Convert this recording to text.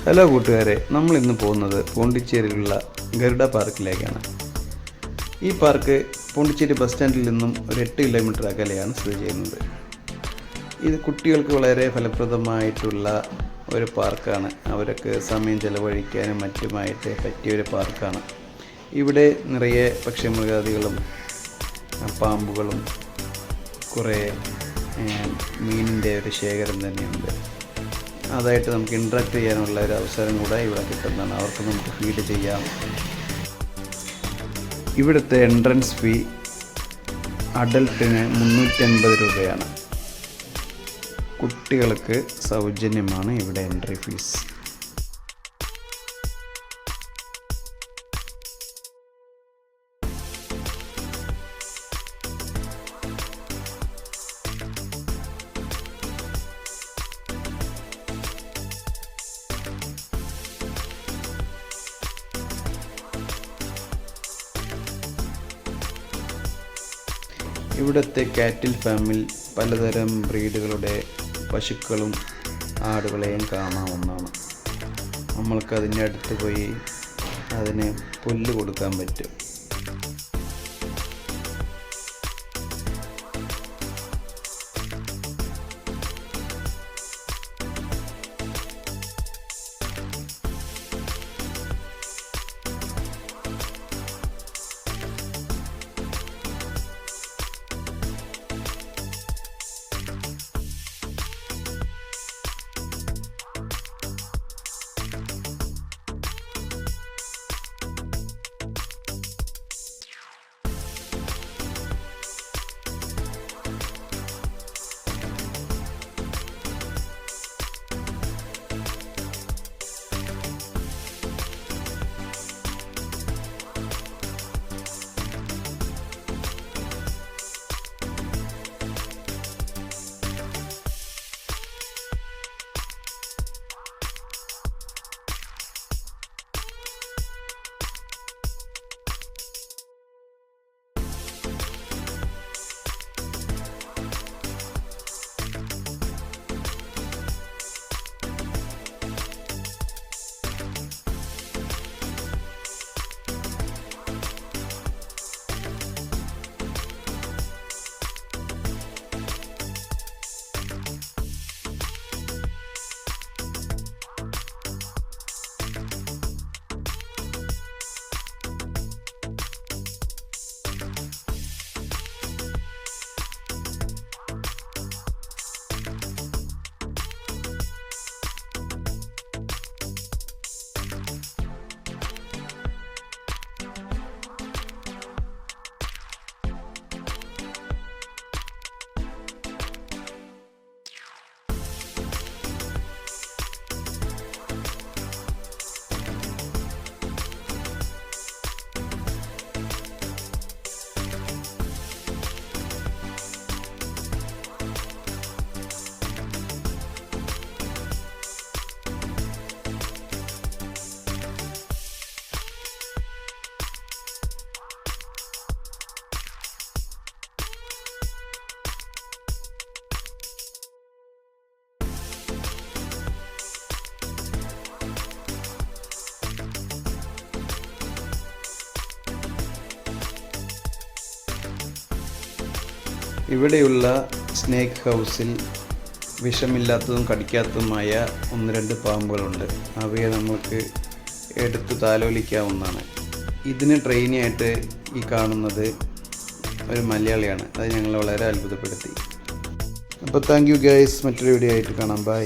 Hello കൂട്ടുകാരെ, നമ്മൾ ഇന്ന് പോകുന്നത് പോണ്ടിച്ചേരിയിലുള്ള ഗരുഡ പാർക്കിലേക്കാണ്. ഈ പാർക്ക് പോണ്ടിച്ചേരി ബസ് സ്റ്റാൻഡിൽ നിന്നും ഒരു 8 കിലോമീറ്റർ അകലെയാണ് സ്ഥിതി ചെയ്യുന്നത്. ഇത് കുട്ടികൾക്ക് വളരെ ഫലപ്രദമായിട്ടുള്ള ഒരു പാർക്കാണ്. അവർക്ക് സമയം ചെലവഴിക്കാനും മറ്റുമായിട്ട് പറ്റിയൊരു പാർക്കാണ്. ഇവിടെ നിറയെ പക്ഷിമൃഗാദികളും പാമ്പുകളും കുറേ മീനിൻ്റെ ഒരു ശേഖരം തന്നെയുണ്ട്. അതായിട്ട് നമുക്ക് ഇൻട്രാക്ട് ചെയ്യാനുള്ള ഒരു അവസരം കൂടെ ഇവിടെ കിട്ടുന്നതാണ്. അവർക്ക് നമുക്ക് ഫീഡ് ചെയ്യാം. ഇവിടുത്തെ എൻട്രൻസ് ഫീ അഡൽട്ടിന് 350 രൂപയാണ്. കുട്ടികൾക്ക് സൗജന്യമാണ് ഇവിടെ എൻട്രി ഫീസ്. ഇവിടുത്തെ കാറ്റിൽ ഫാമിൽ പലതരം ബ്രീഡുകളുടെ പശുക്കളും ആടുകളെയും കാണാവുന്നതാണ്. നമ്മൾക്ക് അതിൻ്റെ അടുത്ത് പോയി അതിന് പുല്ല് കൊടുക്കാൻ പറ്റും. ഇവിടെയുള്ള സ്നേക്ക് ഹൗസിൽ വിഷമില്ലാത്തതും കടിക്കാത്തതുമായ 1-2 പാമ്പുകളുണ്ട്. അവയെ നമുക്ക് എടുത്ത് താലോലിക്കാവുന്നതാണ്. ഇതിന് ട്രെയിനിയായിട്ട് ഈ കാണുന്നത് ഒരു മലയാളിയാണ്. അത് ഞങ്ങളെ വളരെ അത്ഭുതപ്പെടുത്തി. അപ്പോൾ താങ്ക് യു ഗൈസ്. മറ്റൊരു വീഡിയോ ആയിട്ട് കാണാം. ബൈ.